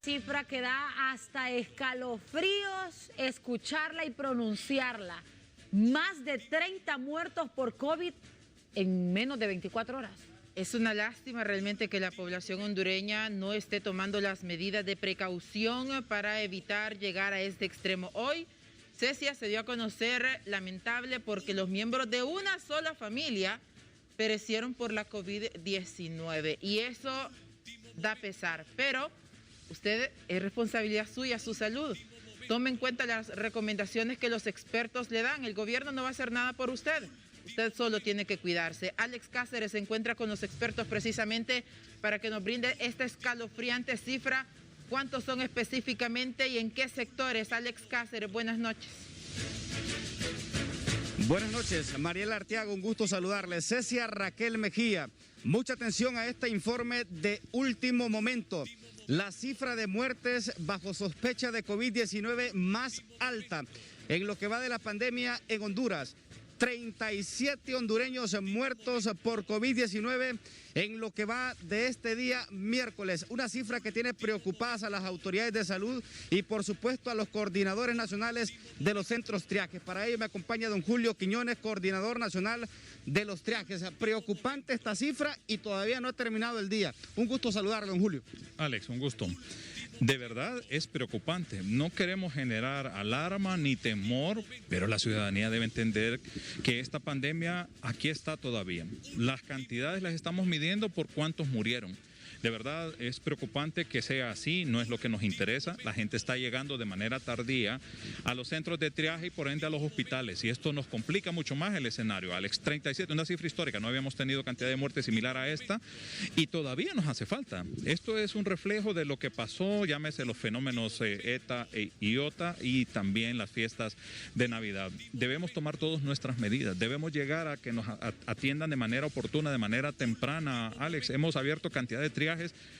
cifra que da hasta escalofríos escucharla y pronunciarla. Más de 30 muertos por COVID en menos de 24 horas. Es una lástima realmente que la población hondureña no esté tomando las medidas de precaución para evitar llegar a este extremo. Hoy, Cecia, se dio a conocer lamentable porque los miembros de una sola familia perecieron por la COVID-19 y eso da pesar, pero usted, es responsabilidad suya su salud. Tome en cuenta las recomendaciones que los expertos le dan. El gobierno no va a hacer nada por usted. Usted solo tiene que cuidarse. Alex Cáceres se encuentra con los expertos precisamente para que nos brinde esta escalofriante cifra. ¿Cuántos son específicamente y en qué sectores? Alex Cáceres, buenas noches. Buenas noches, Mariela Arteaga, un gusto saludarle. Cecia Raquel Mejía, mucha atención a este informe de último momento. La cifra de muertes bajo sospecha de COVID-19 más alta en lo que va de la pandemia en Honduras. 37 hondureños muertos por COVID-19 en lo que va de este día miércoles. Una cifra que tiene preocupadas a las autoridades de salud y por supuesto a los coordinadores nacionales de los centros triajes. Para ello me acompaña don Julio Quiñones, coordinador nacional de los triajes. Preocupante esta cifra y todavía no ha terminado el día. Un gusto saludarle, don Julio. Alex, un gusto. De verdad es preocupante. No queremos generar alarma ni temor, pero la ciudadanía debe entender que esta pandemia aquí está todavía. Las cantidades las estamos midiendo por cuántos murieron. De verdad es preocupante que sea así, no es lo que nos interesa. La gente está llegando de manera tardía a los centros de triaje y por ende a los hospitales y esto nos complica mucho más el escenario. Alex, 37, una cifra histórica, no habíamos tenido cantidad de muertes similar a esta y todavía nos hace falta. Esto es un reflejo de lo que pasó, llámese los fenómenos ETA e IOTA y también las fiestas de Navidad. Debemos tomar todas nuestras medidas, debemos llegar a que nos atiendan de manera oportuna, de manera temprana. Alex, hemos abierto cantidad de triajes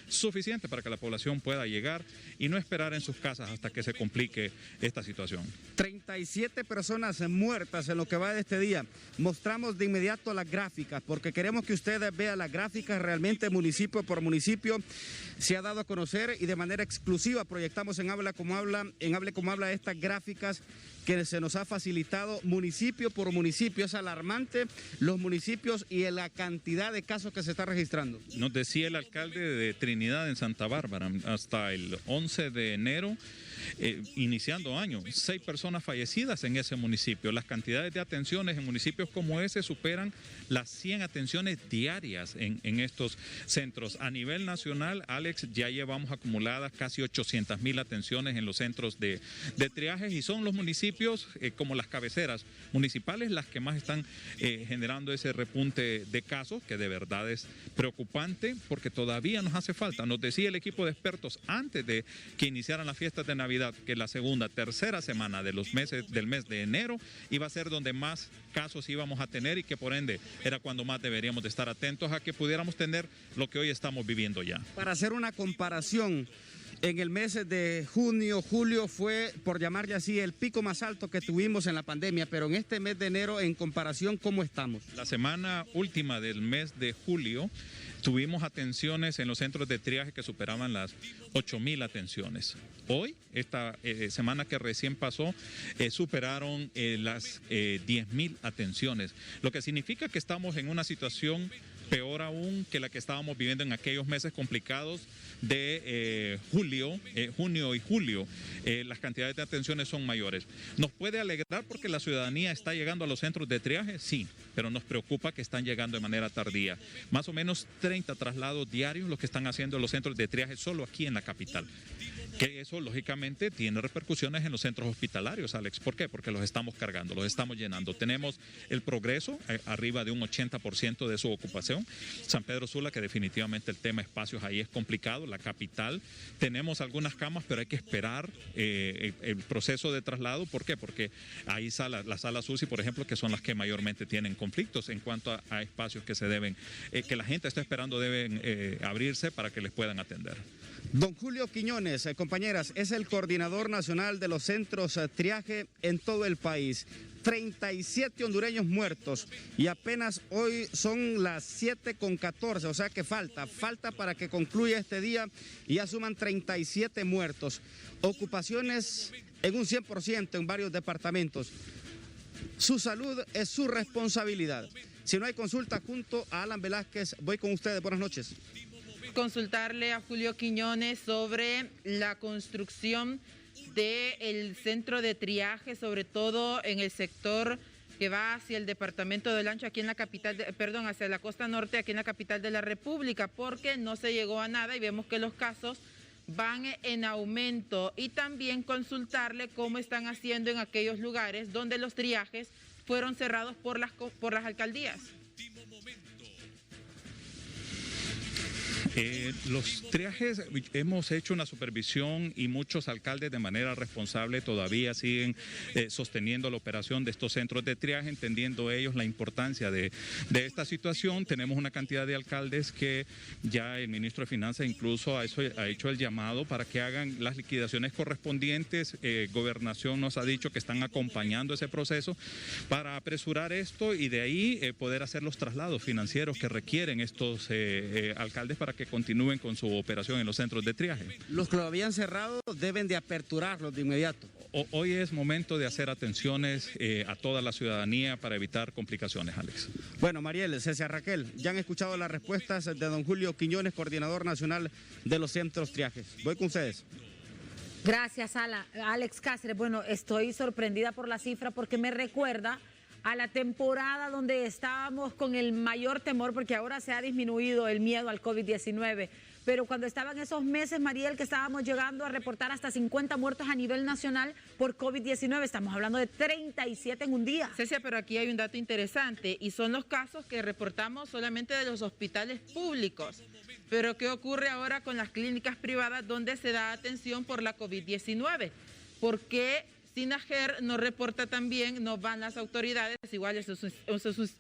suficiente para que la población pueda llegar y no esperar en sus casas hasta que se complique esta situación. 37 personas muertas en lo que va de este día. Mostramos de inmediato las gráficas porque queremos que ustedes vean las gráficas realmente municipio por municipio. Se ha dado a conocer y de manera exclusiva proyectamos en Hable Como Habla estas gráficas que se nos ha facilitado municipio por municipio. Es alarmante los municipios y la cantidad de casos que se está registrando. Nos decía el alcalde de Trinidad en Santa Bárbara, hasta el 11 de enero, iniciando año, 6 personas fallecidas en ese municipio. Las cantidades de atenciones en municipios como ese superan las 100 atenciones diarias en estos centros. A nivel nacional, Alex, ya llevamos acumuladas casi 800,000 atenciones en los centros de triajes y son los municipios como las cabeceras municipales las que más están generando ese repunte de casos, que de verdad es preocupante porque todavía nos hace falta. Nos decía el equipo de expertos antes de que iniciaran las fiestas de Navidad que la segunda, tercera semana del mes de enero iba a ser donde más casos íbamos a tener y que por ende era cuando más deberíamos de estar atentos a que pudiéramos tener lo que hoy estamos viviendo ya. Para hacer una comparación, en el mes de junio, julio fue, por llamarle así, el pico más alto que tuvimos en la pandemia, pero en este mes de enero, en comparación, ¿cómo estamos? La semana última del mes de julio tuvimos atenciones en los centros de triaje que superaban las 8,000 atenciones. Hoy, esta semana que recién pasó, superaron las 10,000 atenciones, lo que significa que estamos en una situación peor aún que la que estábamos viviendo en aquellos meses complicados de junio y julio. Las cantidades de atenciones son mayores. ¿Nos puede alegrar porque la ciudadanía está llegando a los centros de triaje? Sí, pero nos preocupa que están llegando de manera tardía. Más o menos 30 traslados diarios los que están haciendo los centros de triaje solo aquí en la capital. Que eso lógicamente tiene repercusiones en los centros hospitalarios, Alex. ¿Por qué? Porque los estamos cargando, los estamos llenando. Tenemos el Progreso arriba de un 80% de su ocupación. San Pedro Sula, que definitivamente el tema espacios ahí es complicado. La capital, tenemos algunas camas, pero hay que esperar el proceso de traslado. ¿Por qué? Porque hay las salas UCI, por ejemplo, que son las que mayormente tienen conflictos en cuanto a espacios que se deben, que la gente está esperando deben abrirse para que les puedan atender. Don Julio Quiñones, compañeras, es el coordinador nacional de los centros triaje en todo el país. 37 hondureños muertos y apenas hoy son las 7:14, o sea que falta para que concluya este día y ya suman 37 muertos. Ocupaciones en un 100% en varios departamentos. Su salud es su responsabilidad. Si no hay consulta, junto a Alan Velázquez, voy con ustedes. Buenas noches. Consultarle a Julio Quiñones sobre la construcción del centro de triaje, sobre todo en el sector que va hacia el departamento del Ancho, aquí en la capital, hacia la costa norte, aquí en la capital de la República, porque no se llegó a nada y vemos que los casos van en aumento. Y también consultarle cómo están haciendo en aquellos lugares donde los triajes fueron cerrados por las alcaldías. Los triajes, hemos hecho una supervisión y muchos alcaldes de manera responsable todavía siguen sosteniendo la operación de estos centros de triaje, entendiendo ellos la importancia de esta situación. Tenemos una cantidad de alcaldes que ya el ministro de Finanzas incluso ha hecho el llamado para que hagan las liquidaciones correspondientes. Gobernación nos ha dicho que están acompañando ese proceso para apresurar esto y de ahí poder hacer los traslados financieros que requieren estos alcaldes para que continúen con su operación en los centros de triaje. Los que lo habían cerrado deben de aperturarlos de inmediato. Hoy es momento de hacer atenciones a toda la ciudadanía para evitar complicaciones, Alex. Bueno, Mariel, Cecia Raquel, ya han escuchado las respuestas de don Julio Quiñones, coordinador nacional de los centros triajes. Voy con ustedes. Gracias, Alex Cáceres. Bueno, estoy sorprendida por la cifra porque me recuerda a la temporada donde estábamos con el mayor temor, porque ahora se ha disminuido el miedo al COVID-19, pero cuando estaban esos meses, Mariel, que estábamos llegando a reportar hasta 50 muertos a nivel nacional por COVID-19, estamos hablando de 37 en un día. Cecia, pero aquí hay un dato interesante y son los casos que reportamos solamente de los hospitales públicos. Pero ¿qué ocurre ahora con las clínicas privadas donde se da atención por la COVID-19? ¿Por qué SINAGER no reporta también, no van las autoridades? Igual eso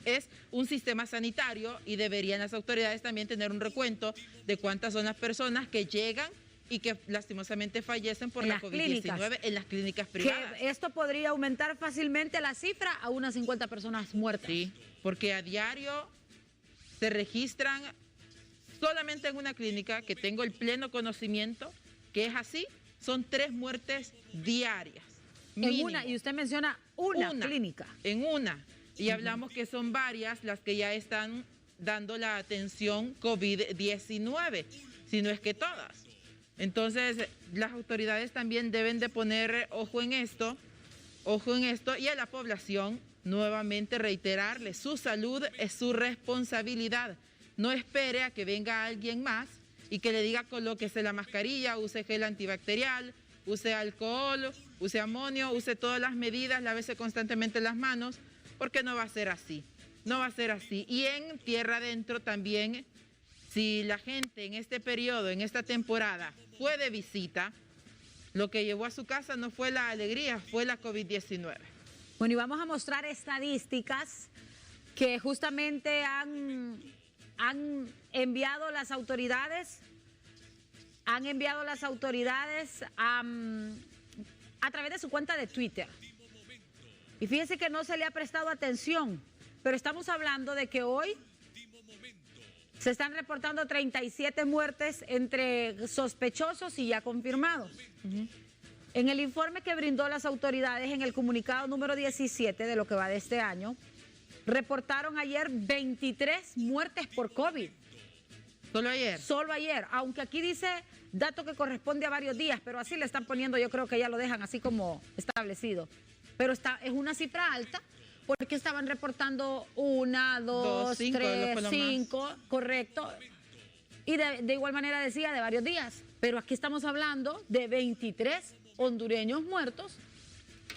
es un sistema sanitario y deberían las autoridades también tener un recuento de cuántas son las personas que llegan y que lastimosamente fallecen por la COVID-19 en las clínicas privadas. Que esto podría aumentar fácilmente la cifra a unas 50 personas muertas. Sí, porque a diario se registran solamente en una clínica, que tengo el pleno conocimiento que es así, son 3 muertes diarias. En una, y usted menciona una clínica. En una. Y hablamos que son varias las que ya están dando la atención COVID-19, si no es que todas. Entonces, las autoridades también deben de poner ojo en esto, y a la población nuevamente reiterarle, su salud es su responsabilidad. No espere a que venga alguien más y que le diga colóquese la mascarilla, use gel antibacterial, use alcohol, use amonio, use todas las medidas, lávese constantemente las manos, porque no va a ser así, no va a ser así. Y en tierra adentro también, si la gente en este periodo, en esta temporada, fue de visita, lo que llevó a su casa no fue la alegría, fue la COVID-19. Bueno, y vamos a mostrar estadísticas que justamente han enviado las autoridades, a través de su cuenta de Twitter. Y fíjense que no se le ha prestado atención, pero estamos hablando de que hoy se están reportando 37 muertes entre sospechosos y ya confirmados. En el informe que brindó las autoridades en el comunicado número 17 de lo que va de este año, reportaron ayer 23 muertes por COVID. ¿Solo ayer? Solo ayer, aunque aquí dice dato que corresponde a varios días, pero así le están poniendo, yo creo que ya lo dejan así como establecido. Pero es una cifra alta porque estaban reportando 1, 2, 3, 5, correcto. Y de igual manera decía de varios días. Pero aquí estamos hablando de 23 hondureños muertos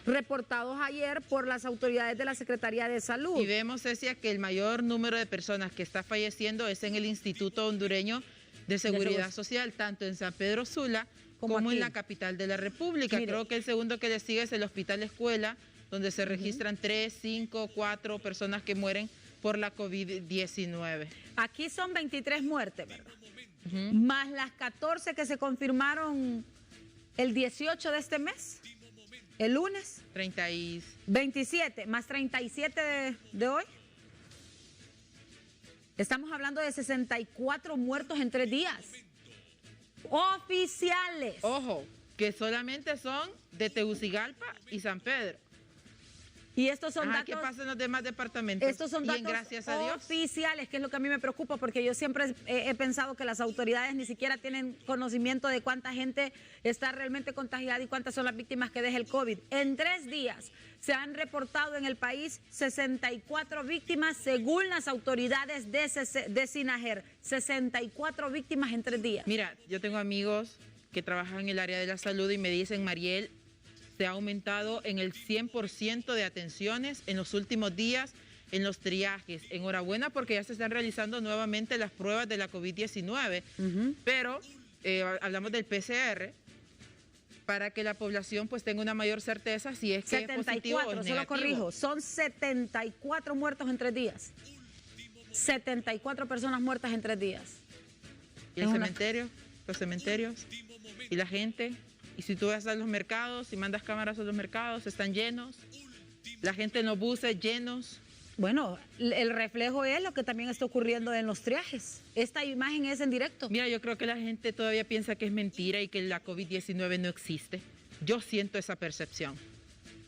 reportados ayer por las autoridades de la Secretaría de Salud. Y vemos, Cecia, que el mayor número de personas que está falleciendo es en el Instituto Hondureño de Seguridad Social, tanto en San Pedro Sula como en la capital de la República. Mire, creo que el segundo que le sigue es el Hospital Escuela, donde se registran 3, 5, 4 personas que mueren por la COVID-19. Aquí son 23 muertes, ¿verdad? Más las 14 que se confirmaron el 18 de este mes. El lunes, 27, más 37 de hoy. Estamos hablando de 64 muertos en 3 días. Oficiales. Ojo, que solamente son de Tegucigalpa y San Pedro. Y estos son datos. ¿Qué pasa en los demás departamentos? Estos son datos gracias a Dios, oficiales, que es lo que a mí me preocupa, porque yo siempre he pensado que las autoridades ni siquiera tienen conocimiento de cuánta gente está realmente contagiada y cuántas son las víctimas que deja el COVID. En 3 días se han reportado en el país 64 víctimas según las autoridades de Sinajer. 64 víctimas en 3 días. Mira, yo tengo amigos que trabajan en el área de la salud y me dicen, Mariel, se ha aumentado en el 100% de atenciones en los últimos días en los triajes. Enhorabuena porque ya se están realizando nuevamente las pruebas de la COVID-19, pero hablamos del PCR para que la población pues tenga una mayor certeza si es que 74, es positivo o es negativo. Solo corrijo, son 74 muertos en 3 días. 74 personas muertas en 3 días. ¿Y el cementerio? Los cementerios y la gente. Y si tú vas a los mercados, si mandas cámaras a los mercados, están llenos. La gente en los buses llenos. Bueno, el reflejo es lo que también está ocurriendo en los triajes. Esta imagen es en directo. Mira, yo creo que la gente todavía piensa que es mentira y que la COVID-19 no existe. Yo siento esa percepción.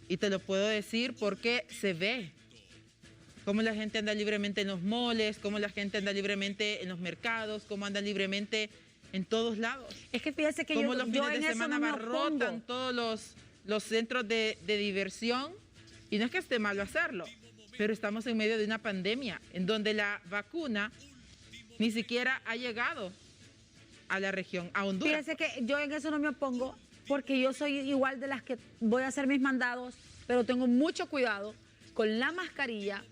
Y te lo puedo decir porque se ve cómo la gente anda libremente en los moles, cómo la gente anda libremente en los mercados, cómo anda libremente en todos lados. Es que fíjese que como los yo fines en de eso semana no me abarrotan opongo. todos los centros de diversión, y no es que esté malo hacerlo, pero estamos en medio de una pandemia en donde la vacuna ni siquiera ha llegado a la región, a Honduras. Fíjese que yo en eso no me opongo porque yo soy igual de las que voy a hacer mis mandados, pero tengo mucho cuidado con la mascarilla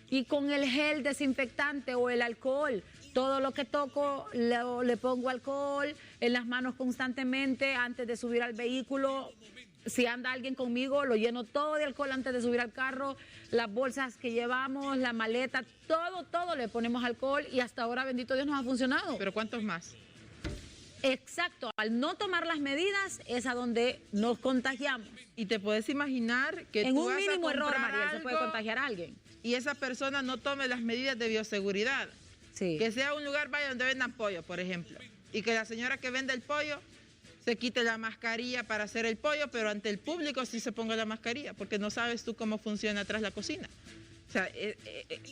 y con el gel desinfectante o el alcohol. Todo lo que toco le pongo alcohol en las manos constantemente antes de subir al vehículo. Si anda alguien conmigo, lo lleno todo de alcohol antes de subir al carro. Las bolsas que llevamos, la maleta, todo le ponemos alcohol y hasta ahora, bendito Dios, nos ha funcionado. ¿Pero cuántos más? Exacto, al no tomar las medidas es a donde nos contagiamos. Y te puedes imaginar que En tú un vas a mínimo error, comprar Mariel, se puede algo contagiar a alguien. y esa persona no tome las medidas de bioseguridad. Sí. Que sea un lugar, vaya, donde vendan pollo, por ejemplo. Y que la señora que vende el pollo se quite la mascarilla para hacer el pollo, pero ante el público sí se ponga la mascarilla, porque no sabes tú cómo funciona atrás la cocina. O sea,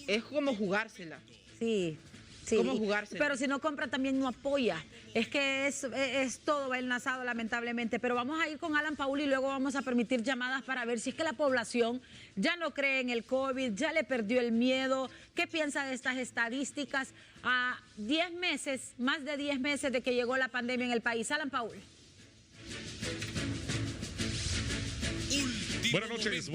es como jugársela. Sí. Sí, ¿Cómo jugársela? pero si no compra también no apoya. Es que es todo enlazado lamentablemente. Pero vamos a ir con Alan Paul y luego vamos a permitir llamadas para ver si es que la población ya no cree en el COVID, ya le perdió el miedo. ¿Qué piensa de estas estadísticas a 10 meses, más de 10 meses de que llegó la pandemia en el país? Alan Paul. Buenas noches.